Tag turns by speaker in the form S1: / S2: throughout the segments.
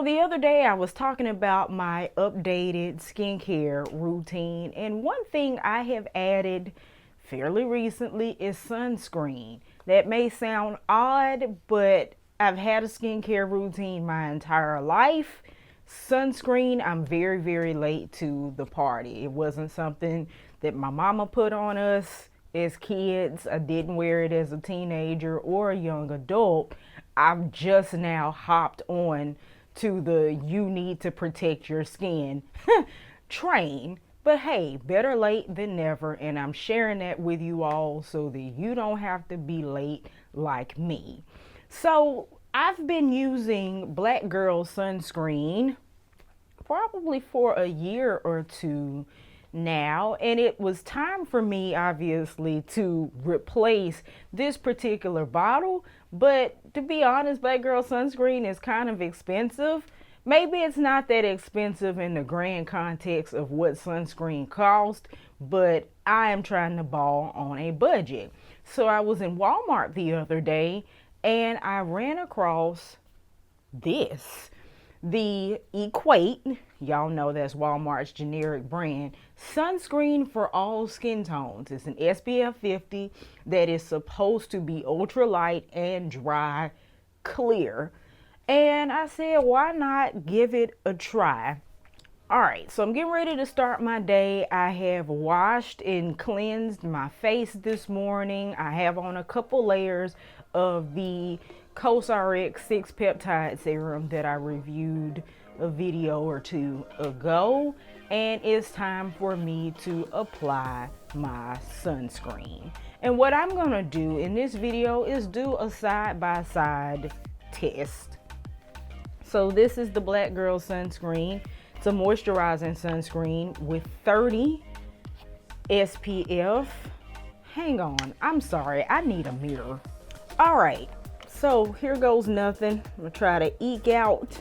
S1: the other day I was talking about my updated skincare routine, and one thing I have added fairly recently is sunscreen. That may sound odd, but I've had a skincare routine my entire life. Sunscreen, I'm very, very late to the party. It wasn't something that my mama put on us as kids. I didn't wear it as a teenager or a young adult. I've just now hopped on to the you need to protect your skin train. But hey, better late than never, and I'm sharing that with you all so that you don't have to be late like me. So I've been using Black Girl Sunscreen probably for a year or two now, and it was time for me obviously to replace this particular bottle. But to be honest, Black Girl Sunscreen is kind of expensive. Maybe it's not that expensive in the grand context of what sunscreen costs, but I am trying to ball on a budget. So I was in Walmart the other day and I ran across this. The Equate, y'all know that's Walmart's generic brand, sunscreen for all skin tones. It's an SPF 50 that is supposed to be ultra light and dry clear. And I said, why not give it a try? All right, so I'm getting ready to start my day. I have washed and cleansed my face this morning. I have on a couple layers of the CosRx 6 peptide serum that I reviewed a video or two ago. And it's time for me to apply my sunscreen. And what I'm gonna do in this video is do a side-by-side test. So this is the Black Girl Sunscreen. It's a moisturizing sunscreen with 30 SPF. Hang on, I'm sorry, I need a mirror. All right, so here goes nothing. I'm gonna try to eke out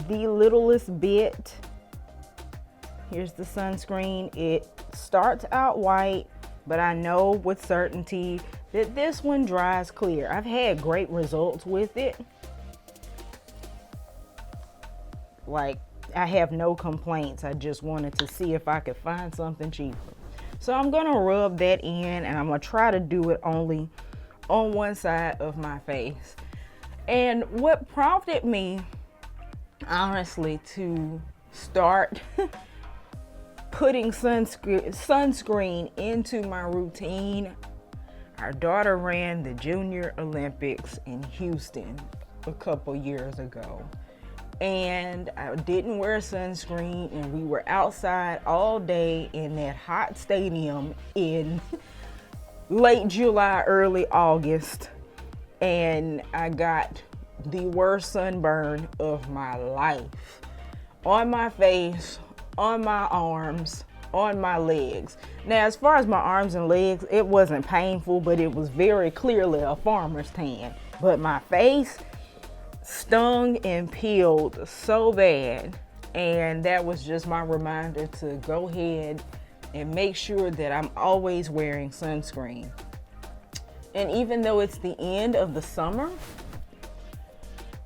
S1: the littlest bit. Here's the sunscreen. It starts out white, but I know with certainty that this one dries clear. I've had great results with it. Like, I have no complaints. I just wanted to see if I could find something cheaper. So I'm gonna rub that in, and I'm gonna try to do it only on one side of my face. And what prompted me, honestly, to start putting sunscreen into my routine, our daughter ran the Junior Olympics in Houston a couple years ago. And I didn't wear sunscreen, and we were outside all day in that hot stadium in late July, early August, and I got the worst sunburn of my life on my face, on my arms, on my legs. Now, as far as my arms and legs, it wasn't painful, but it was very clearly a farmer's tan. But my face stung and peeled so bad, and that was just my reminder to go ahead and make sure that I'm always wearing sunscreen. And even though it's the end of the summer,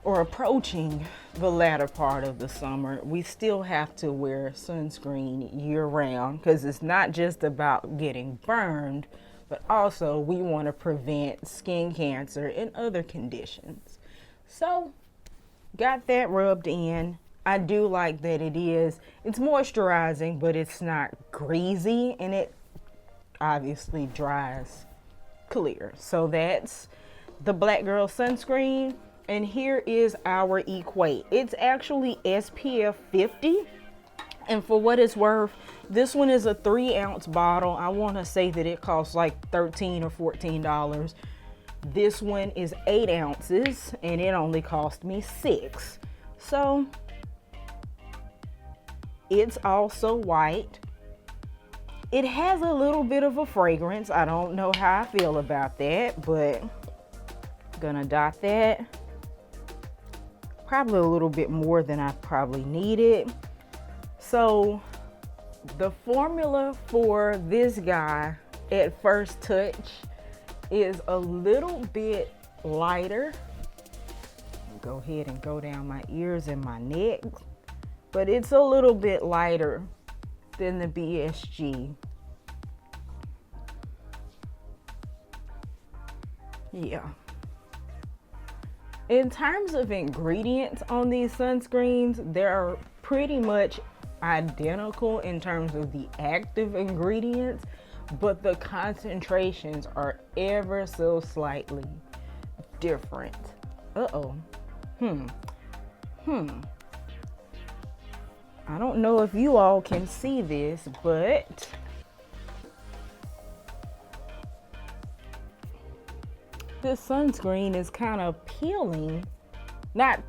S1: or approaching the latter part of the summer, we still have to wear sunscreen year round, because it's not just about getting burned, but also we want to prevent skin cancer and other conditions. So, got that rubbed in. I do like that it's moisturizing, but it's not greasy, and it obviously dries clear. So that's the Black Girl Sunscreen, and here is our Equate. It's actually SPF 50, and for what it's worth, this one is a 3-ounce bottle. I want to say that it costs like $13 or $14. This one is 8 ounces, and it only cost me $6. So it's also white. It has a little bit of a fragrance. I don't know how I feel about that, but I'm gonna dot that. Probably a little bit more than I probably needed. So the formula for this guy at first touch is a little bit lighter. go ahead and go down my ears and my neck. But it's a little bit lighter than the BSG. Yeah. In terms of ingredients on these sunscreens, they're pretty much identical in terms of the active ingredients, but the concentrations are ever so slightly different. I don't know if you all can see this, but this sunscreen is kind of peeling, not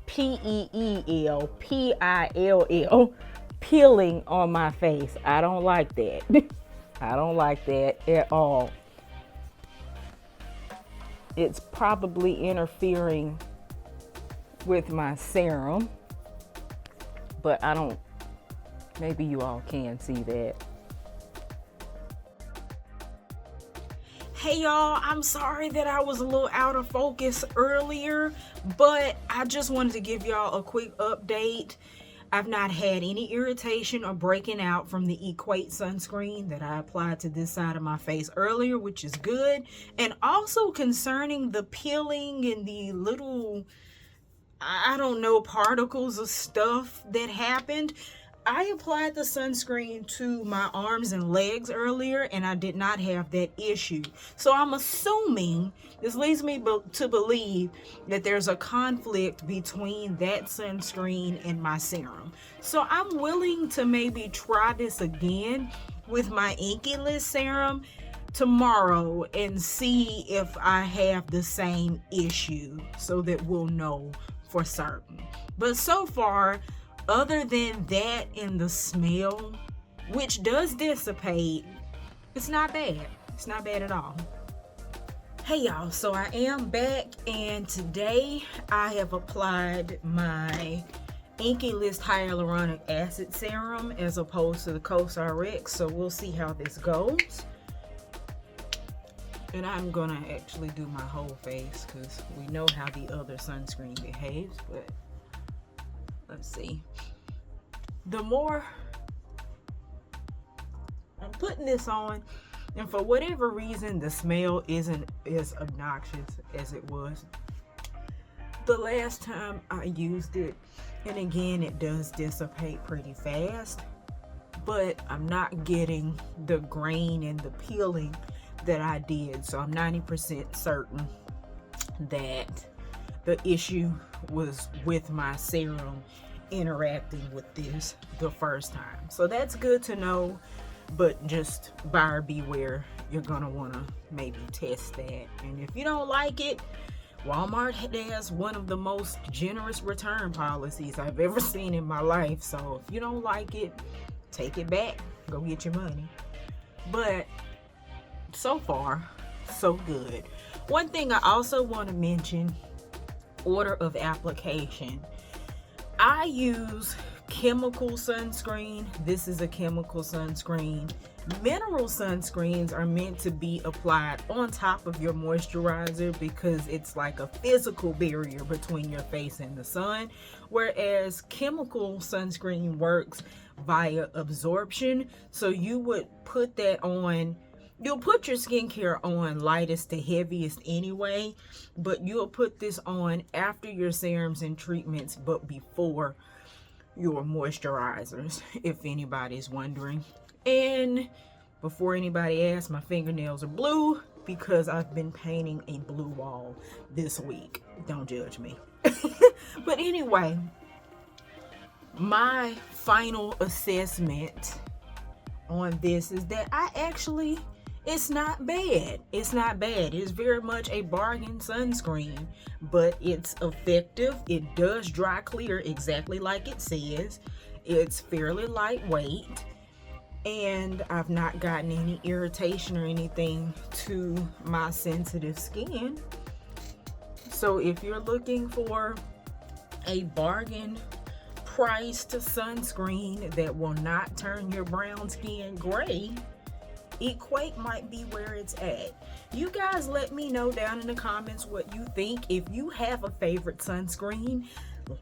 S1: P-E-E-L, P-I-L-L, peeling on my face. I don't like that. I don't like that at all. It's probably interfering with my serum, but I don't, maybe you all can see that. Hey y'all, I'm sorry that I was a little out of focus earlier, but I just wanted to give y'all a quick update. I've not had any irritation or breaking out from the Equate sunscreen that I applied to this side of my face earlier, which is good. And also concerning the peeling and the little, I don't know, particles of stuff that happened, I applied the sunscreen to my arms and legs earlier, and I did not have that issue. So I'm assuming, this leads me to believe that there's a conflict between that sunscreen and my serum. So I'm willing to maybe try this again with my Inky List serum tomorrow and see if I have the same issue, so that we'll know for certain. But so far, other than that and the smell, which does dissipate, it's not bad. It's not bad at all. Hey y'all, so I am back, and today I have applied my Inky List Hyaluronic Acid Serum as opposed to the CosRX, so we'll see how this goes. And I'm gonna actually do my whole face because we know how the other sunscreen behaves, but let's see. The more I'm putting this on, and for whatever reason, the smell isn't as obnoxious as it was the last time I used it. And again, it does dissipate pretty fast, but I'm not getting the grain and the peeling that I did. So I'm 90% certain that the issue was with my serum interacting with this the first time. So that's good to know, but just buyer beware. You're gonna want to maybe test that, and if you don't like it, Walmart has one of the most generous return policies I've ever seen in my life. So if you don't like it, take it back, go get your money. But so far, so good. One thing I also want to mention, order of application. I use chemical sunscreen. This is a chemical sunscreen. Mineral sunscreens are meant to be applied on top of your moisturizer because it's like a physical barrier between your face and the sun, whereas chemical sunscreen works via absorption. So you would put that on, you'll put your skincare on lightest to heaviest anyway, but you'll put this on after your serums and treatments, but before your moisturizers, if anybody's wondering. And before anybody asks, my fingernails are blue because I've been painting a blue wall this week. Don't judge me. But anyway, my final assessment on this is that it's not bad. It's not bad. It's very much a bargain sunscreen, but it's effective. It does dry clear exactly like it says. It's fairly lightweight, and I've not gotten any irritation or anything to my sensitive skin. So if you're looking for a bargain priced sunscreen that will not turn your brown skin gray, Equate might be where it's at. You guys let me know down in the comments what you think. If you have a favorite sunscreen,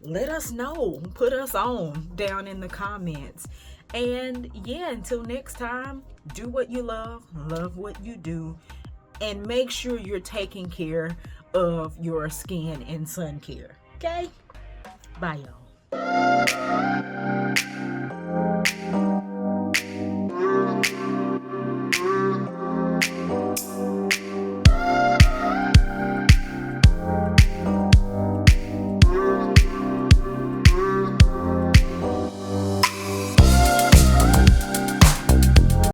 S1: let us know. Put us on down in the comments. And yeah, until next time, do what you love what you do, and make sure you're taking care of your skin and sun care. Okay? Bye, y'all.